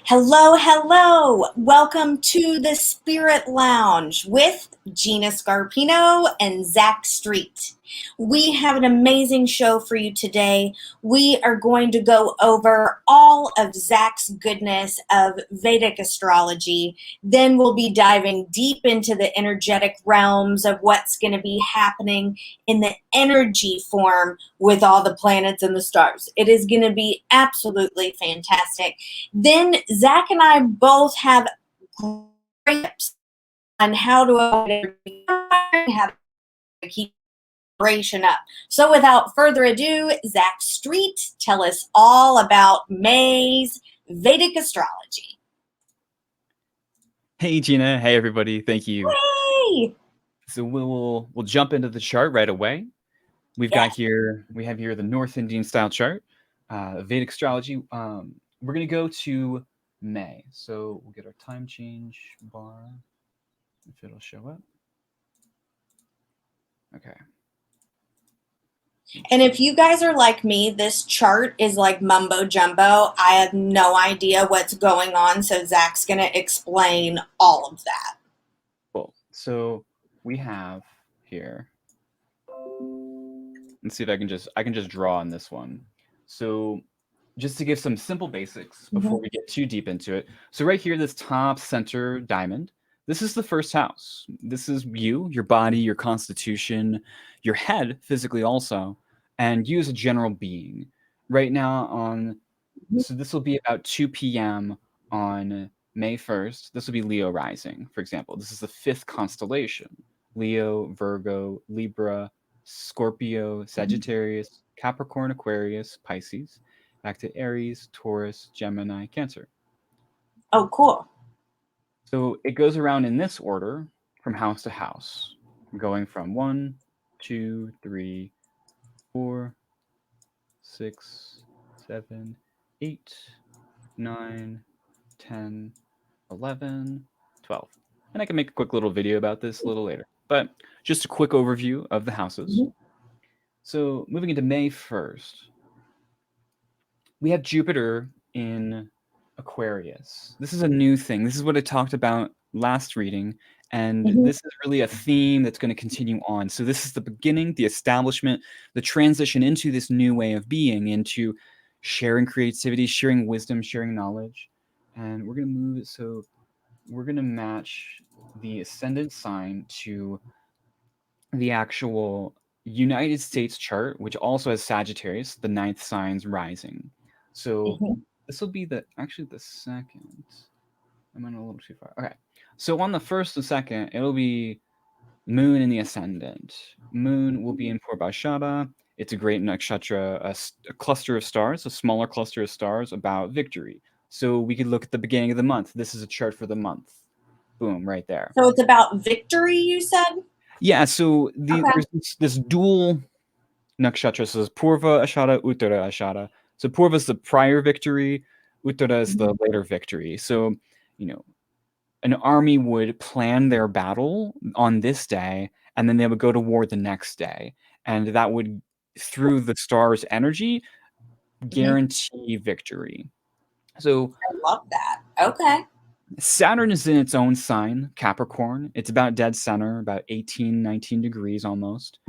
Hello, hello. Welcome to the Spirit Lounge with Gina Scarpino and Zach Street. We have an amazing show for you today. We are going to go over all of Zach's goodness of Vedic astrology. Then we'll be diving deep into the energetic realms of what's going to be happening in the energy form with all the planets and the stars. It is going to be absolutely fantastic. Then Zach and I both have great tips on how to avoid how to keep vibration up. So without further ado, Zach Street, tell us all about May's Vedic astrology. Hey Gina, hey everybody, thank you. Hey! So we'll jump into the chart right away. We have here the North Indian style chart, Vedic astrology. We're gonna go to May, so we'll get our time change bar if it'll show up. Okay. And if you guys are like me, this chart is like mumbo jumbo. I have no idea what's going on, so Zach's going to explain all of that. Cool. So we have here. Let's see if I can just draw on this one. So just to give some simple basics before we get too deep into it. So right here, this top center diamond, this is the first house. This is you, your body, your constitution, your head physically also, and you as a general being. Right now so this will be about 2 p.m. on May 1st. This will be Leo rising, for example. This is the 5th constellation. Leo, Virgo, Libra, Scorpio, Sagittarius, Capricorn, Aquarius, Pisces, back to Aries, Taurus, Gemini, Cancer. Oh, cool. So it goes around in this order from house to house, going from 1, 2, 3, 4, 6, 7, 8, 9, 10, 11, 12. And I can make a quick little video about this a little later. But just a quick overview of the houses. So moving into May 1st, we have Jupiter in Aquarius. This is a new thing. This is what I talked about last reading. And this is really a theme that's going to continue on. So this is the beginning, the establishment, the transition into this new way of being, into sharing creativity, sharing wisdom, sharing knowledge. And we're going to move it so we're going to match the ascendant sign to the actual United States chart, which also has Sagittarius, the 9th signs rising. So this will be the second. I went a little too far. Okay. So on the 1st and 2nd, it'll be Moon in the ascendant. Moon will be in Purvashada. It's a great nakshatra, a cluster of stars, a smaller cluster of stars about victory. So we could look at the beginning of the month. This is a chart for the month. Boom, right there. So it's about victory, you said? Yeah, so there's this dual nakshatra. So there's Purva Ashada, Uttara Ashada. So Purva is the prior victory, Uttara is the later victory. So, an army would plan their battle on this day, and then they would go to war the next day. And that would, through the star's energy, guarantee victory. So I love that. Okay. Saturn is in its own sign, Capricorn. It's about dead center, about 18, 19 degrees almost.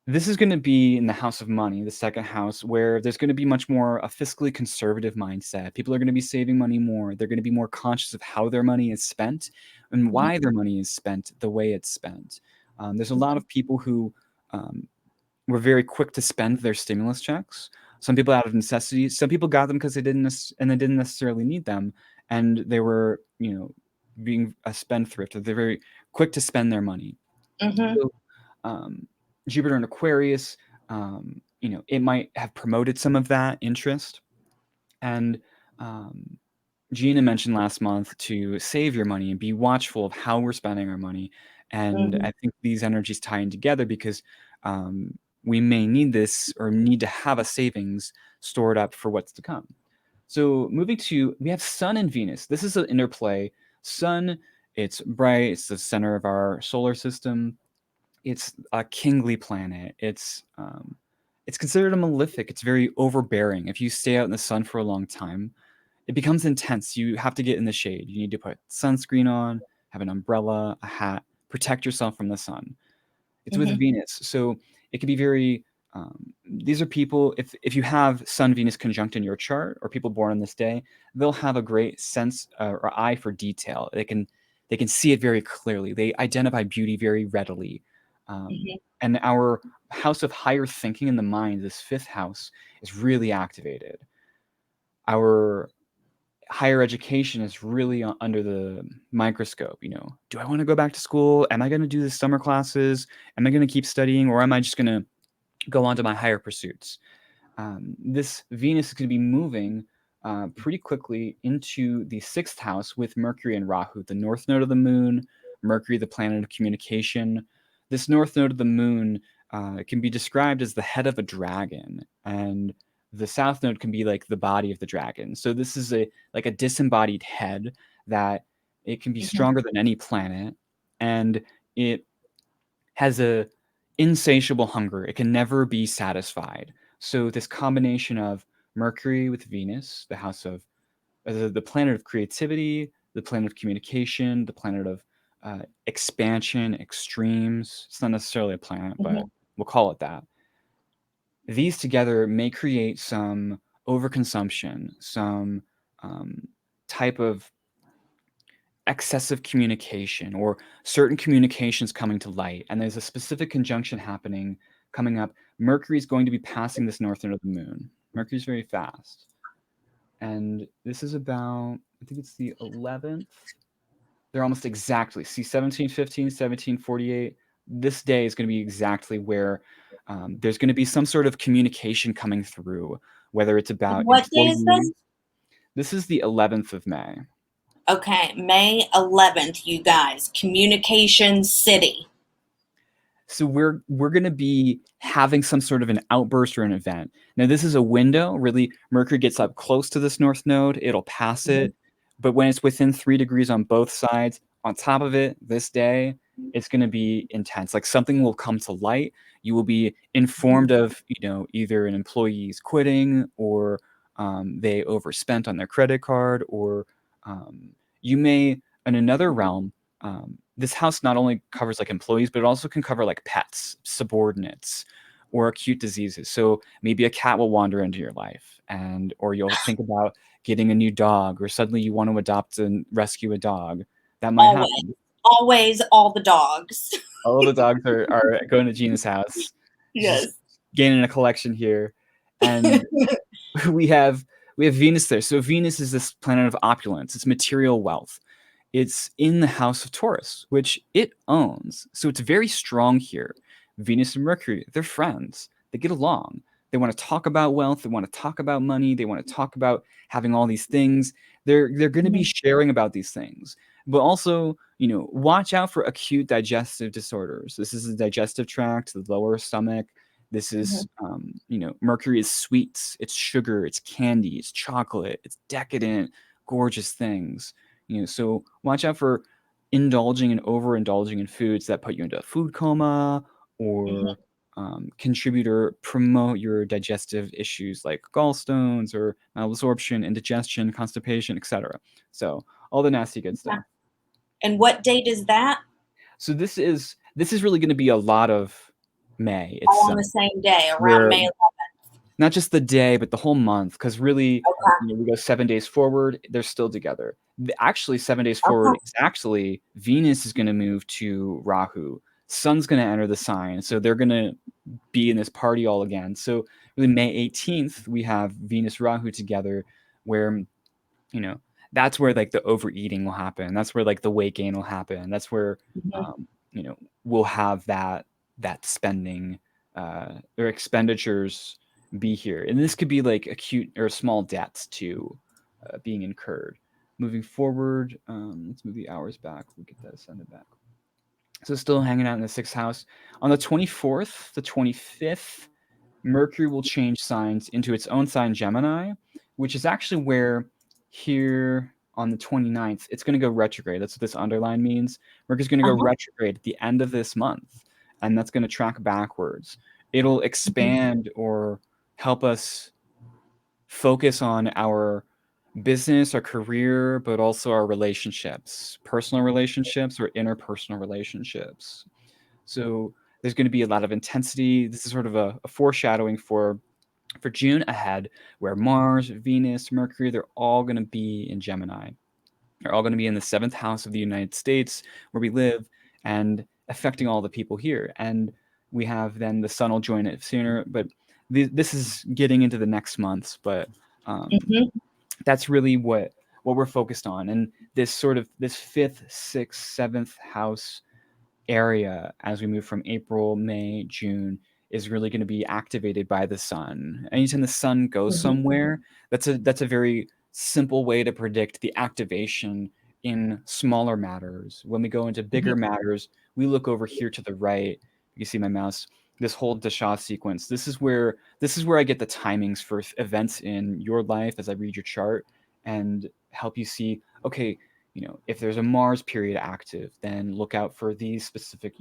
This is going to be in the house of money, the second house, where there's going to be much more a fiscally conservative mindset. People are going to be saving money more. They're going to be more conscious of how their money is spent and why their money is spent the way it's spent. There's a lot of people who were very quick to spend their stimulus checks. Some people out of necessity. Some people got them because they didn't necessarily need them, and they were, being a spendthrift. They're very quick to spend their money. So, Jupiter in Aquarius, it might have promoted some of that interest. And Gina mentioned last month to save your money and be watchful of how we're spending our money. And I think these energies tie in together because we may need this or need to have a savings stored up for what's to come. So we have Sun and Venus. This is an interplay. Sun, it's bright. It's the center of our solar system. It's a kingly planet. It's considered a malefic. It's very overbearing. If you stay out in the sun for a long time, it becomes intense. You have to get in the shade. You need to put sunscreen on, have an umbrella, a hat, protect yourself from the sun. It's with Mhm. Venus, so it can be very. These are people. If you have Sun Venus conjunct in your chart, or people born on this day, they'll have a great sense or eye for detail. They can see it very clearly. They identify beauty very readily. Mhm. And our house of higher thinking in the mind, this fifth house, is really activated. Our higher education is really under the microscope. Do I want to go back to school? Am I going to do the summer classes? Am I going to keep studying, or am I just going to go on to my higher pursuits? This Venus is going to be moving pretty quickly into the sixth house with Mercury and Rahu, the north node of the moon. Mercury, the planet of communication. This north node of the moon can be described as the head of a dragon, and the south node can be like the body of the dragon. So this is a disembodied head that it can be Mhm. stronger than any planet, and it has a insatiable hunger. It can never be satisfied. So this combination of Mercury with Venus, the house of the planet of creativity, the planet of communication, the planet of expansion, extremes. It's not necessarily a planet, but Mhm. we'll call it that. These together may create some overconsumption, some type of excessive communication or certain communications coming to light, and there's a specific conjunction happening coming up. Mercury is going to be passing this north node of the moon. Mercury's very fast, and this is about, I think it's the 11th. They're almost exactly, see, 1715, 1748. This day is going to be exactly where there's going to be some sort of communication coming through, whether it's And about what day is employees. this? This is the 11th of May. Okay, May 11th, you guys. Communication City. So we're going to be having some sort of an outburst or an event. Now this is a window. Really, Mercury gets up close to this north node. It'll pass Mhm. it, but when it's within 3 degrees on both sides, on top of it, this day, it's going to be intense. Like something will come to light. You will be informed of, either an employee's quitting, or they overspent on their credit card, or you may, in another realm, this house not only covers like employees, but it also can cover like pets, subordinates, or acute diseases. So maybe a cat will wander into your life, or you'll think about getting a new dog, or suddenly you want to adopt and rescue a dog. That might Always. happen. Always all the dogs. All the dogs are going to Gina's house. She's just Yes. gaining a collection here, and we have we have Venus there. So Venus is this planet of opulence. It's material wealth. It's in the house of Taurus, which it owns. So it's very strong here. Venus and Mercury, they're friends. They get along. They want to talk about wealth. They want to talk about money. They want to talk about having all these things. They're going to be Mhm. sharing about these things. But also, watch out for acute digestive disorders. This is the digestive tract, the lower stomach. This is, Mhm. Mercury is sweets, it's sugar, it's candy, it's chocolate, it's decadent, gorgeous things. So watch out for indulging and overindulging in foods that put you into a food coma, or Mhm. contribute or promote your digestive issues like gallstones or malabsorption, indigestion, constipation, etc. So all the nasty good Yeah. stuff. And what date is that? So this is really going to be a lot of May All on itself, the same day, around where May 11th. not just the day, but the whole month, because really, Okay. we go 7 days forward, they're still together. Actually, 7 days forward, Okay. it's actually Venus is going to move to Rahu. Sun's going to enter the sign, so they're going to be in this party all again. So really, May 18th, we have Venus Rahu together, where you know that's where like the overeating will happen. That's where like the weight gain will happen. That's where Mhm. um, you know we'll have that spending or expenditures be here, and this could be like acute or small debts too being incurred. Moving forward, let's move the hours back. We'll get that ascended back. So still hanging out in the sixth house. On the 24th, the 25th, Mercury will change signs into its own sign, Gemini, which is actually where here on the 29th, it's going to go retrograde. That's what this underline means. Mercury's going to go Uh-huh. retrograde at the end of this month, and that's going to track backwards. It'll Mhm. expand or help us focus on our business, our career, but also our relationships, personal relationships or interpersonal relationships. So there's going to be a lot of intensity. This is sort of a foreshadowing for June ahead, where Mars, Venus, Mercury, they're all going to be in Gemini. They're all going to be in the seventh house of the United States where we live and affecting all the people here. And we have then the sun will join it sooner, but this is getting into the next months. But Mhm. that's really what we're focused on. And this sort of this fifth, sixth, seventh house area as we move from April, May, June is really going to be activated by the sun. Anytime the sun goes Mhm. somewhere, that's a very simple way to predict the activation in smaller matters. When we go into bigger Mhm. matters, we look over here to the right. You see my mouse. This whole Dasha sequence. This is where I get the timings for events in your life as I read your chart and help you see, okay, if there's a Mars period active, then look out for these specific,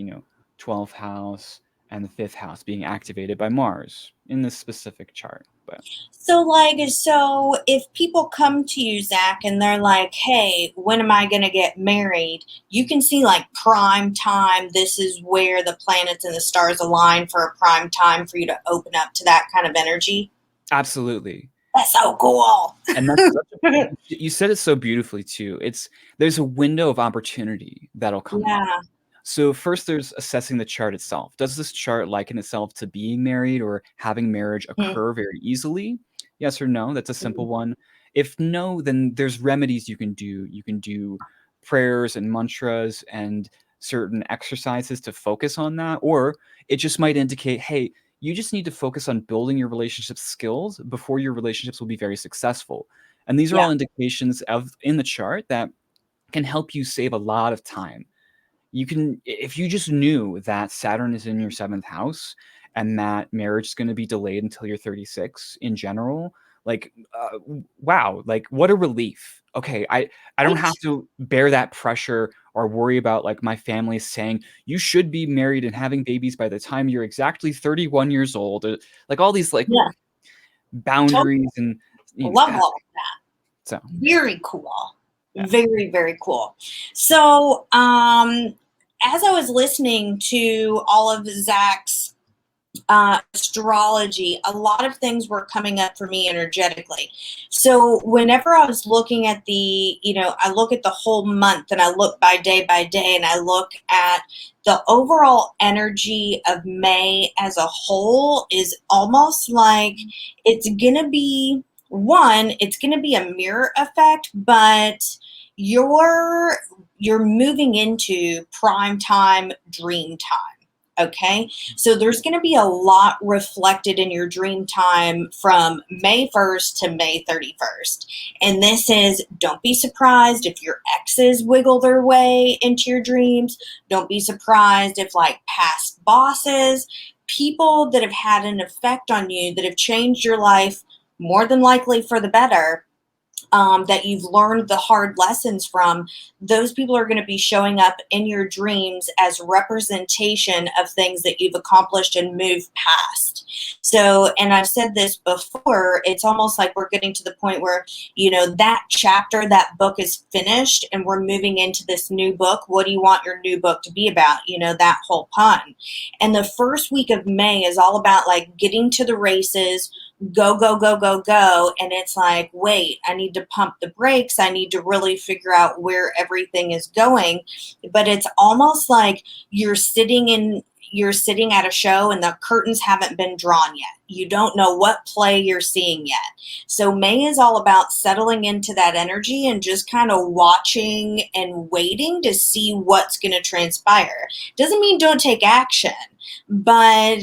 12th house and the fifth house being activated by Mars in this specific chart. But So if people come to you, Zach, and they're like, hey, when am I going to get married? You can see like prime time. This is where the planets and the stars align for a prime time for you to open up to that kind of energy. absolutely. That's so cool. And that's such you said it so beautifully too. There's a window of opportunity that'll come up. Yeah. So first there's assessing the chart itself. Does this chart liken itself to being married or having marriage occur very easily? Yes or no? That's a simple one. If no, then there's remedies you can do. You can do prayers and mantras and certain exercises to focus on that. Or it just might indicate, hey, you just need to focus on building your relationship skills before your relationships will be very successful. And these are Yeah. all indications of in the chart that can help you save a lot of time. You can, if you just knew that Saturn is in your seventh house and that marriage is going to be delayed until you're 36 in general, like, wow, like what a relief. Okay, I don't Right. have to bear that pressure or worry about like my family saying you should be married and having babies by the time you're exactly 31 years old. Like all these like Yeah. Totally boundaries and love all of that. so Very cool. yeah. Very, very cool. So, as I was listening to all of Zach's astrology, a lot of things were coming up for me energetically. So whenever I was looking at I look at the whole month and I look by day and I look at the overall energy of May as a whole is almost like it's going to be it's going to be a mirror effect, but you're you're moving into prime time dream time. Okay. So there's going to be a lot reflected in your dream time from May 1st to May 31st. And this is don't be surprised if your exes wiggle their way into your dreams. Don't be surprised if, like, past bosses, people that have had an effect on you, that have changed your life more than likely for the better, that you've learned the hard lessons from, those people are going to be showing up in your dreams as representation of things that you've accomplished and moved past. So, and I've said this before, it's almost like we're getting to the point where, that chapter, that book is finished and we're moving into this new book. What do you want your new book to be about? That whole pun. And the first week of May is all about like getting to the races, go, go, go, go, go. And it's like, wait, I need to pump the brakes. I need to really figure out where everything is going. But it's almost like you're sitting at a show and the curtains haven't been drawn yet. You don't know what play you're seeing yet. So May is all about settling into that energy and just kind of watching and waiting to see what's going to transpire. Doesn't mean don't take action, but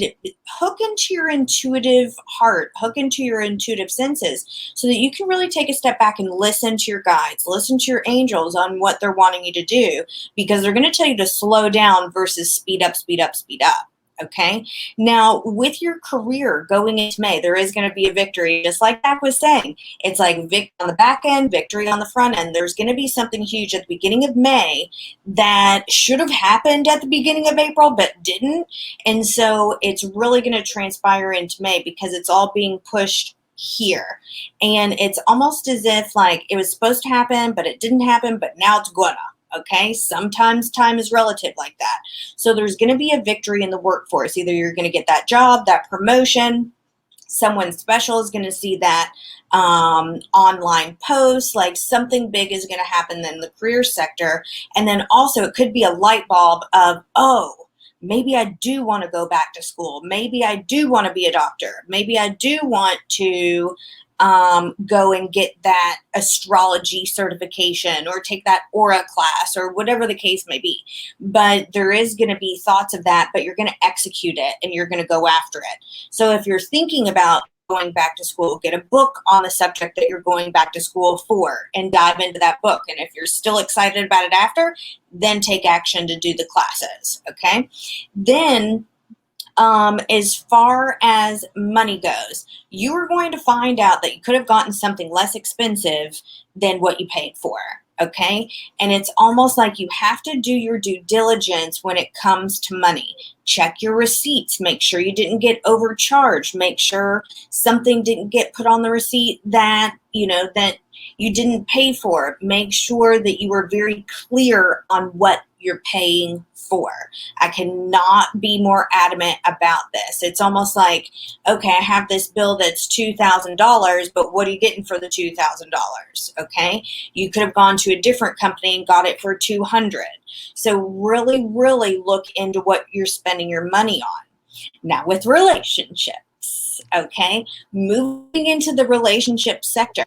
hook into your intuitive heart, hook into your intuitive senses so that you can really take a step back and listen to your guides, listen to your angels on what they're wanting you to do, because they're going to tell you to slow down versus speed up, speed up, speed up. Okay. Now, with your career going into May, there is going to be a victory, just like Zach was saying. It's like victory on the back end, victory on the front end. There's going to be something huge at the beginning of May that should have happened at the beginning of April, but didn't. And so it's really going to transpire into May because it's all being pushed here. And it's almost as if like it was supposed to happen, but it didn't happen, but now it's gonna. Okay, sometimes time is relative like that. So there's going to be a victory in the workforce. Either you're going to get that job, that promotion, someone special is going to see that online post, like something big is going to happen in the career sector. And then also it could be a light bulb of, oh, maybe I do want to go back to school. Maybe I do want to be a doctor. Maybe I do want to go and get that astrology certification or take that aura class or whatever the case may be. But there is going to be thoughts of that, but you're going to execute it and you're going to go after it. So if you're thinking about going back to school, get a book on the subject that you're going back to school for and dive into that book. And if you're still excited about it after, then take action to do the classes. Okay. Then as far as money goes, you are going to find out that you could have gotten something less expensive than what you paid for. Okay. And it's almost like you have to do your due diligence when it comes to money. Check your receipts. Make sure you didn't get overcharged. Make sure something didn't get put on the receipt that, that you didn't pay for. Make sure that you were very clear on what you're paying for. I cannot be more adamant about this. It's almost like, okay, I have this bill that's $2,000, but what are you getting for the $2,000? Okay. You could have gone to a different company and got it for $200. So really, really look into what you're spending your money on. Now with relationships, okay, moving into the relationship sector,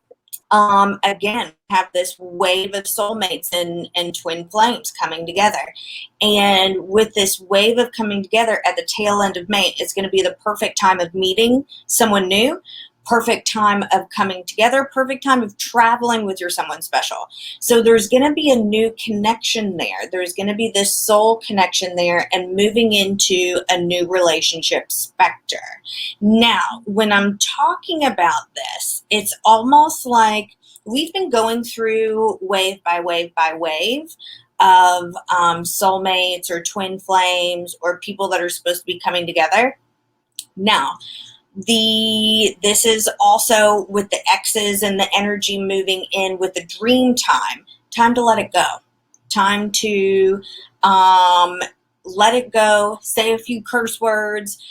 again, have this wave of soulmates and twin flames coming together. And with this wave of coming together at the tail end of May, it's going to be the perfect time of meeting someone new, perfect time of coming together, perfect time of traveling with your someone special. So there's going to be a new connection there. There's going to be this soul connection there and moving into a new relationship specter. Now, when I'm talking about this, it's almost like we've been going through wave by wave by wave of soulmates or twin flames or people that are supposed to be coming together. Now, this is also with the X's and the energy moving in with the dream time to let it go, time to let it go, say a few curse words,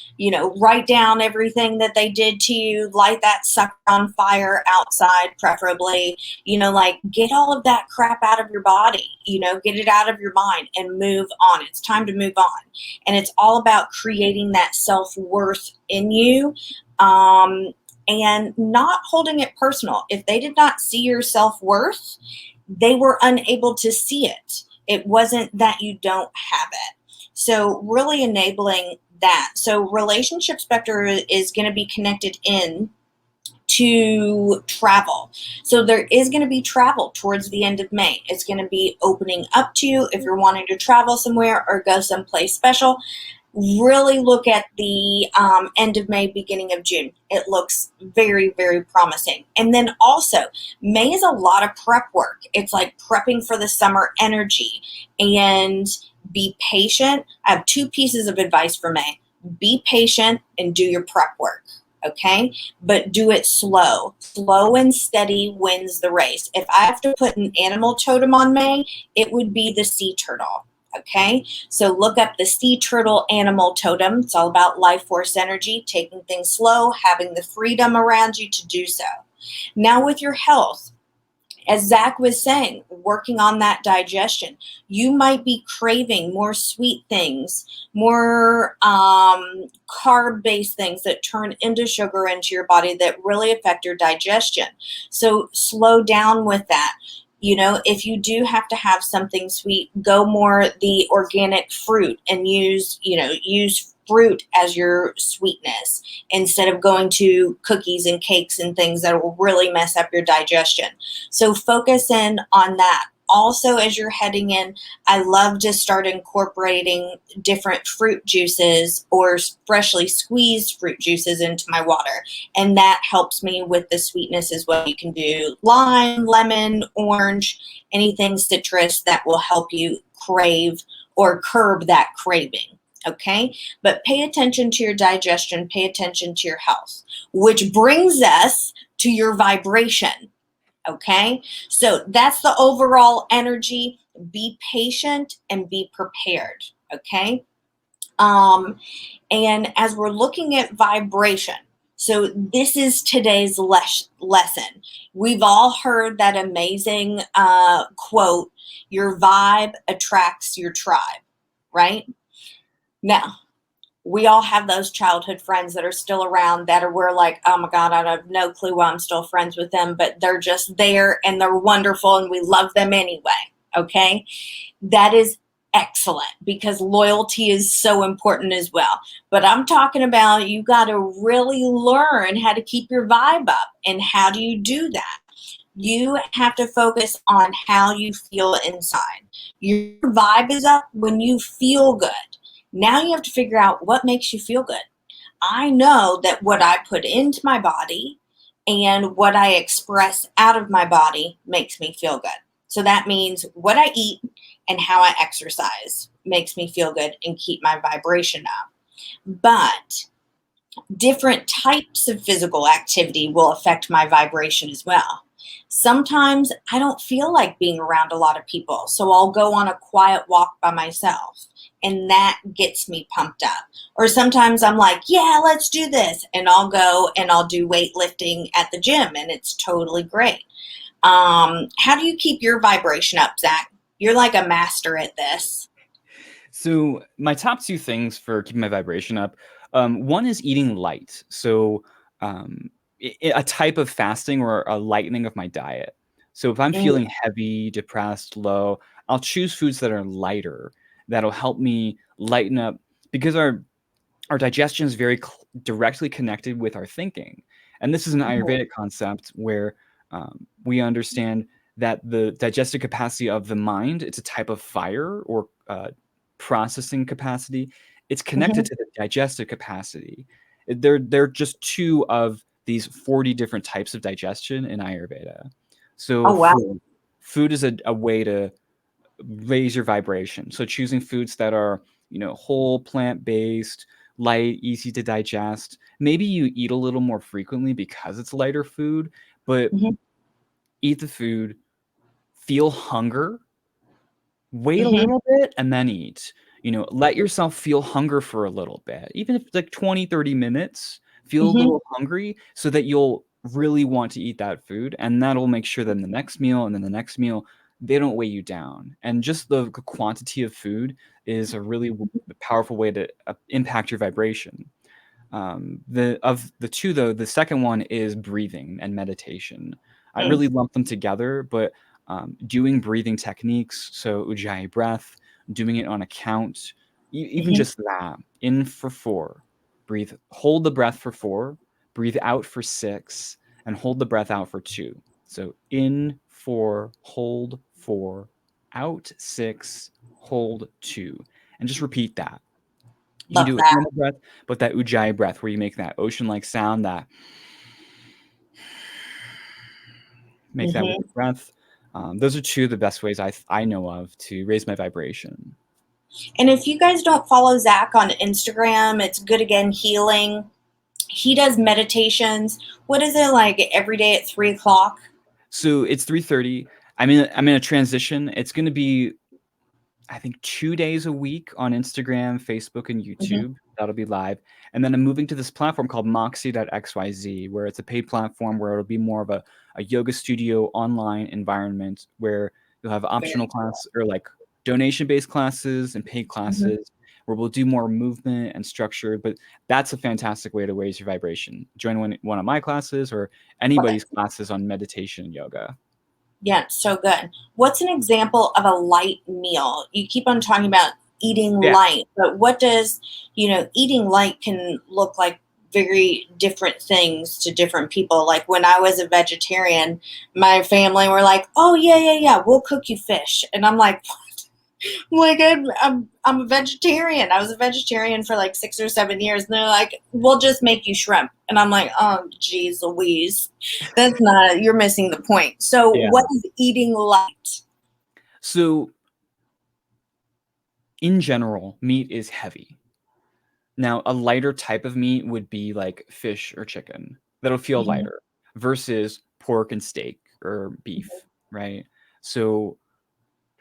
write down everything that they did to you, light that sucker on fire outside, preferably, like get all of that crap out of your body, get it out of your mind and move on. It's time to move on. And it's all about creating that self-worth in you, and not holding it personal. If they did not see your self-worth, they were unable to see it. It wasn't that you don't have it. So really enabling that. So relationship specter is going to be connected in to travel. So there is going to be travel towards the end of May. It's going to be opening up to you if you're wanting to travel somewhere or go someplace special. Really look at the end of May, beginning of June. It looks very, very promising. And then also, May is a lot of prep work. It's like prepping for the summer energy. And be patient. I have 2 pieces of advice for May. Be patient and do your prep work. Okay? But do it slow. Slow and steady wins the race. If I have to put an animal totem on May, it would be the sea turtle. Okay, so look up the sea turtle animal totem. It's all about life force energy, taking things slow, having the freedom around you to do so. Now with your health, as Zach was saying, working on that digestion, you might be craving more sweet things, more carb-based things that turn into sugar into your body that really affect your digestion. So slow down with that. If you do have to have something sweet, go more the organic fruit and use fruit as your sweetness instead of going to cookies and cakes and things that will really mess up your digestion. So focus in on that. Also, as you're heading in, I love to start incorporating different fruit juices or freshly squeezed fruit juices into my water. And that helps me with the sweetness as well. You can do lime, lemon, orange, anything citrus that will help you crave or curb that craving. Okay. But pay attention to your digestion, pay attention to your health, which brings us to your vibration. Okay. So that's the overall energy. Be patient and be prepared. Okay. Um, and as we're looking at vibration, so this is today's lesson. We've all heard that amazing quote, your vibe attracts your tribe, right? Now, we all have those childhood friends that are still around that are we're like, oh my God, I have no clue why I'm still friends with them, but they're just there and they're wonderful and we love them anyway. Okay. That is excellent because loyalty is so important as well. But I'm talking about you got to really learn how to keep your vibe up. And how do you do that? You have to focus on how you feel inside. Your vibe is up when you feel good. Now you have to figure out what makes you feel good. I know that what I put into my body and what I express out of my body makes me feel good. So that means what I eat and how I exercise makes me feel good and keep my vibration up. But different types of physical activity will affect my vibration as well. Sometimes I don't feel like being around a lot of people, so I'll go on a quiet walk by myself, and that gets me pumped up. Or sometimes I'm like, yeah, let's do this, and I'll go and I'll do weightlifting at the gym, and it's totally great. How do you keep your vibration up, Zach? You're like a master at this. So my top two things for keeping my vibration up, one is eating light. So a type of fasting or a lightening of my diet. So if I'm Mm, feeling heavy, depressed, low, I'll choose foods that are lighter that'll help me lighten up because our digestion is very directly connected with our thinking. And this is an mhm, Ayurvedic concept where we understand that the digestive capacity of the mind, it's a type of fire or processing capacity. It's connected mhm. to the digestive capacity. They're just two of these 40 different types of digestion in Ayurveda. So Oh, wow. food is a way to raise your vibration. So choosing foods that are, whole plant-based, light, easy to digest. Maybe you eat a little more frequently because it's lighter food, but Mhm, eat the food, feel hunger, wait a mhm, little bit and then eat. Let yourself feel hunger for a little bit. Even if it's like 20, 30 minutes, feel a mhm. little hungry so that you'll really want to eat that food. And that'll make sure that in the next meal and then the next meal, they don't weigh you down. And just the quantity of food is a really powerful way to impact your vibration. The two though, the second one is breathing and meditation. I Mm, really lump them together, but doing breathing techniques, so ujjayi breath, doing it on a count, even mhm. just that. In for 4, breathe, hold the breath for 4, breathe out for 6, and hold the breath out for 2. So in 4, hold 4, out 6, hold 2, and just repeat that. You can Love do it that. normal breath, but that ujjayi breath where you make that ocean-like sound, that make that with Mhm. your breath. Those are two of the best ways I know of to raise my vibration. And if you guys don't follow Zach on Instagram, it's Good Again Healing. He does meditations. What is it like every day at 3 o'clock? So it's 3:30. I'm in a transition. It's going to be, I think, 2 days a week on Instagram, Facebook, and Hmm. YouTube. That'll be live. And then I'm moving to this platform called Moxie.xyz, where it's a paid platform where it'll be more of a yoga studio online environment where you'll have optional Very class or like donation-based classes and paid cool. Hmm. classes where we'll do more movement and structure. But that's a fantastic way to raise your vibration. Join one of my classes or Love it. anybody's classes on meditation and yoga. Yeah, so good. What's an example of a light meal? You keep on talking about eating Yeah. light, but what does, eating light can look like very different things to different people. Like when I was a vegetarian, my family were like, "Oh yeah, yeah, yeah, we'll cook you fish," and I'm like, like I'm a vegetarian. I was a vegetarian for like 6 or 7 years, and they're like, "We'll just make you shrimp," and I'm like, "Oh, geez, Louise, that's not. You're missing the point." So, Yeah. what is eating light? So in general, meat is heavy. Now, a lighter type of meat would be like fish or chicken that'll feel Mhm. lighter versus pork and steak or beef, right? So,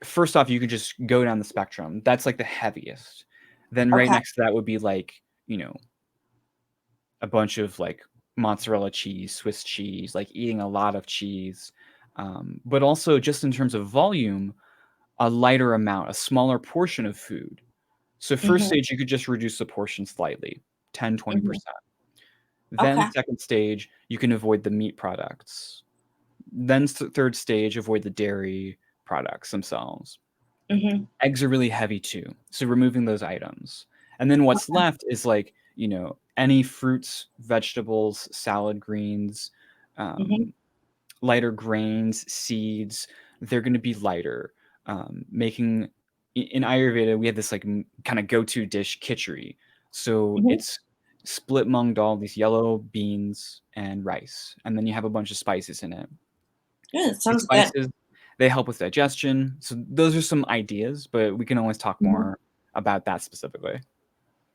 first off, you could just go down the spectrum. That's like the heaviest. Then right Okay. next to that would be like, a bunch of like mozzarella cheese, Swiss cheese, like eating a lot of cheese. But also, just in terms of volume, a lighter amount, a smaller portion of food. So, first Mhm. stage, you could just reduce the portion slightly, 10, Mhm. 20%. Then Okay. second stage, you can avoid the meat products. Then third stage, avoid the dairy products themselves. Mhm. Eggs are really heavy too, so removing those items. And then what's left is like, any fruits, vegetables, salad greens, Mhm. um, lighter grains, seeds. They're going to be lighter. Making in Ayurveda, we have this like kind of go-to dish, khichdi. So Mhm. it's split mung dal, these yellow beans and rice, and then you have a bunch of spices in it. Yeah, it These sounds good. spices, they help with digestion. So those are some ideas, but we can always talk Mhm. more about that specifically.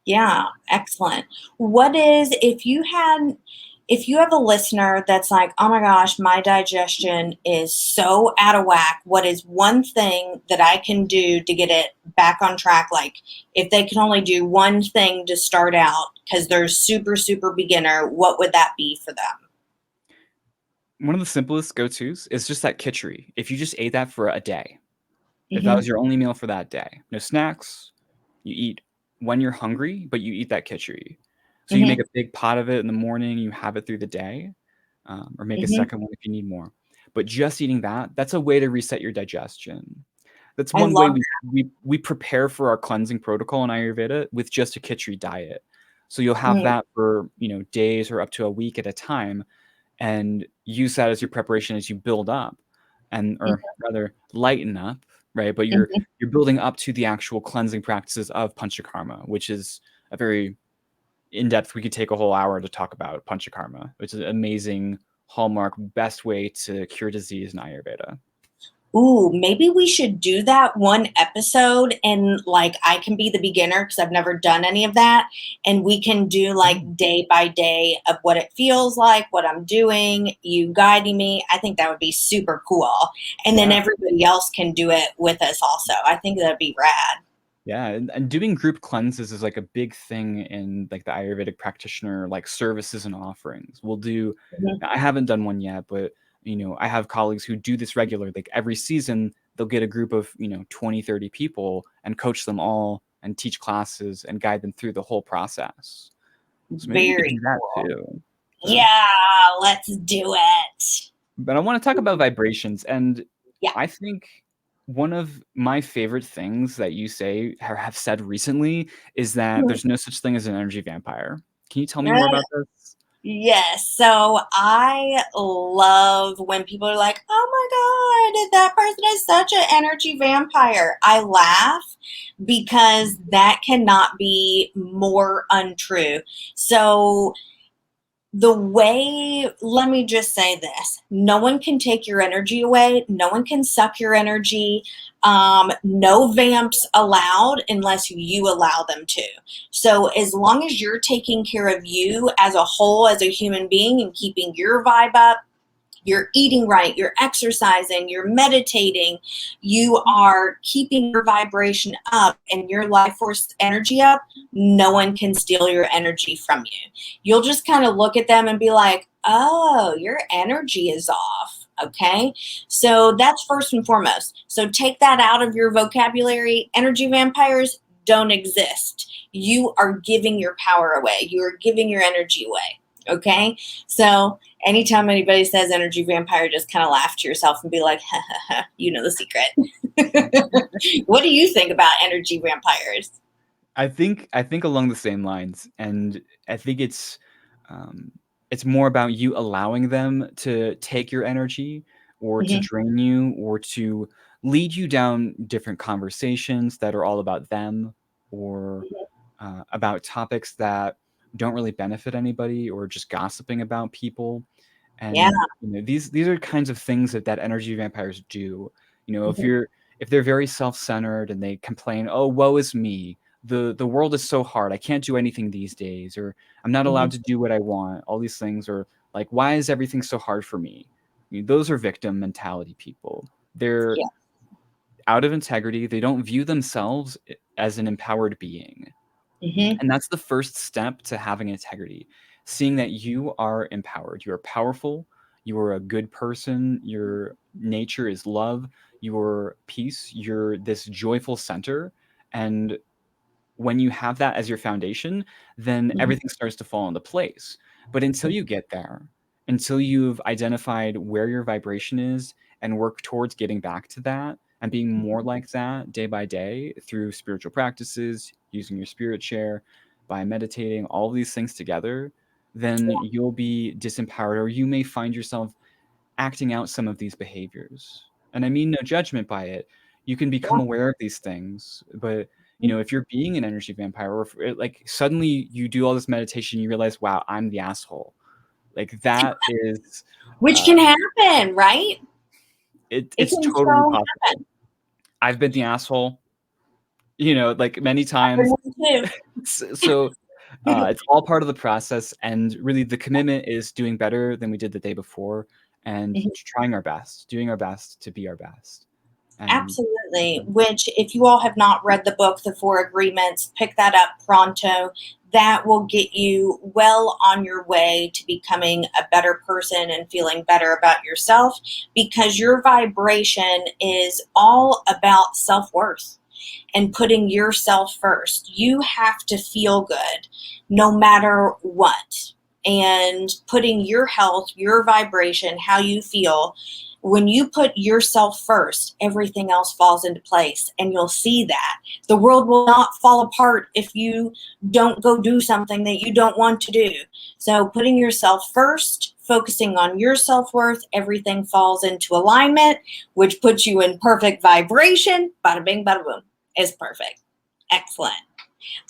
Yeah, excellent. What is if you have a listener that's like, "Oh my gosh, my digestion is so out of whack. What is one thing that I can do to get it back on track?" Like if they can only do one thing to start out because they're super, super beginner, what would that be for them? One of the simplest go-tos is just that khichdi. If you just ate that for a day, if that Mhm. was your only meal for that day, no snacks, you eat when you're hungry, but you eat that khichdi. So you make Mhm. a big pot of it in the morning, you have it through the day, or make a Mhm. second one if you need more. But just eating that, that's a way to reset your digestion. That's I one way love we prepare for our cleansing protocol in Ayurveda with just a khichdi diet. So you'll that. have that for, days or up to a week at a time and use that as your preparation as you build up and Mhm. or rather lighten up, right? But you're Mhm. you're building up to the actual cleansing practices of panchakarma, which is a very in-depth, we could take a whole hour to talk about panchakarma, which is an amazing hallmark best way to cure disease in Ayurveda. Ooh, maybe we should do that one episode and like I can be the beginner because I've never done any of that. And we can do Mm. like day by day of what it feels like, what I'm doing, you guiding me. I think that would be super cool. And then Yeah. everybody else can do it with us also. I think that'd be rad. Yeah, and doing group cleanses is like a big thing in like the Ayurvedic practitioner like services and offerings. We'll do Mhm. I haven't done one yet, but I have colleagues who do this regularly. Like every season, they'll get a group of, 20, 30 people and coach them all and teach classes and guide them through the whole process. So maybe we could Very do that cool. too. But Yeah, let's do it. but I want to talk about vibrations. And Yeah. I think one of my favorite things that you say or have said recently is that there's no such thing as an energy vampire. Can you tell me more about this? Yes. So I love when people are like, oh my God, that person is such an energy vampire. I laugh because that cannot be more untrue. So let me just say this, no one can take your energy away, no one can suck your energy. No vamps allowed unless you allow them to. So as long as you're taking care of you as a whole, as a human being, and keeping your vibe up, you're eating right, you're exercising, you're meditating, you are keeping your vibration up and your life force energy up, no one can steal your energy from you. You'll just kind of look at them and be like, oh, your energy is off. Okay. So that's first and foremost. So take that out of your vocabulary. Energy vampires don't exist. You are giving your power away, you are giving your energy away. Okay. So anytime anybody says energy vampire, just kind of laugh to yourself and be like, ha, ha, ha, you know the secret. What do you think about energy vampires? I think along the same lines, and I think um, it's more about you allowing them to take your energy, or to Mhm. drain you, or to lead you down different conversations that are all about them, or about topics that don't really benefit anybody, or just gossiping about people. Yeah. And these are kinds of things that energy vampires do. If Mhm. you're if they're very self-centered and they complain, oh, woe is me, the world is so hard. I can't do anything these days, or I'm not allowed Mhm. to do what I want. All these things are like, why is everything so hard for me? I mean, those are victim mentality people. They're Yeah. out of integrity. They don't view themselves as an empowered being. Mhm. And that's the first step to having integrity, seeing that you are empowered. You are powerful. You are a good person. Your nature is love. You're peace. You're this joyful center. And when you have that as your foundation, then Mhm. everything starts to fall into place. But until you get there, until you've identified where your vibration is and work towards getting back to that and being more like that day by day through spiritual practices, using your spirit share, by meditating, all of these things together, then you'll be disempowered, or you may find yourself acting out some of these behaviors. And I mean no judgment by it. You can become Yeah. aware of these things, but Mhm. if you're being an energy vampire, or if like suddenly you do all this meditation, you realize, wow, I'm the asshole. Like that is, Which uh, can happen, right? It it's can totally so possible. happen. I've been the asshole, like many I've been times. one too. So it's all part of the process, and really the commitment is doing better than we did the day before, and Mhm. trying our best, doing our best to be our best. And Absolutely. Which, if you all have not read the book, The Four Agreements, pick that up pronto. That will get you well on your way to becoming a better person and feeling better about yourself, because your vibration is all about self worth and putting yourself first. You have to feel good no matter what. And putting your health, your vibration, how you feel, when you put yourself first, everything else falls into place. And you'll see that. The world will not fall apart if you don't go do something that you don't want to do. So, putting yourself first, focusing on your self worth, everything falls into alignment, which puts you in perfect vibration. Bada bing, bada boom. Is perfect. Excellent.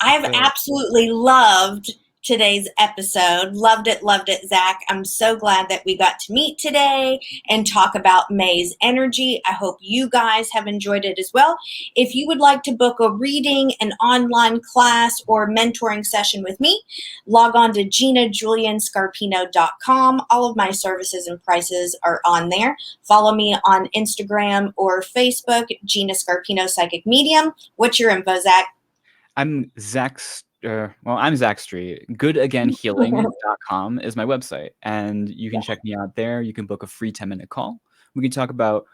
I've so absolutely loved today's episode. Loved it, Zach. I'm so glad that we got to meet today and talk about May's energy. I hope you guys have enjoyed it as well. If you would like to book a reading, an online class, or mentoring session with me, log on to ginajulianscarpino.com. All of my services and prices are on there. Follow me on Instagram or Facebook, Gina Scarpino Psychic Medium. What's your info, Zach? I'm Zach Street. Goodagainhealing.com is my website, and you can check me out there. You can book a free 10-minute call. We can talk about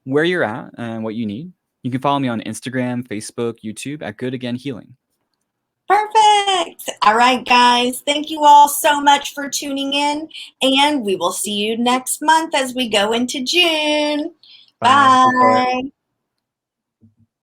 where you're at and what you need. You can follow me on Instagram, Facebook, YouTube at Good Again Healing. Perfect. All right, guys. Thank you all so much for tuning in, and we will see you next month as we go into June. Bye. Go for it. Bye.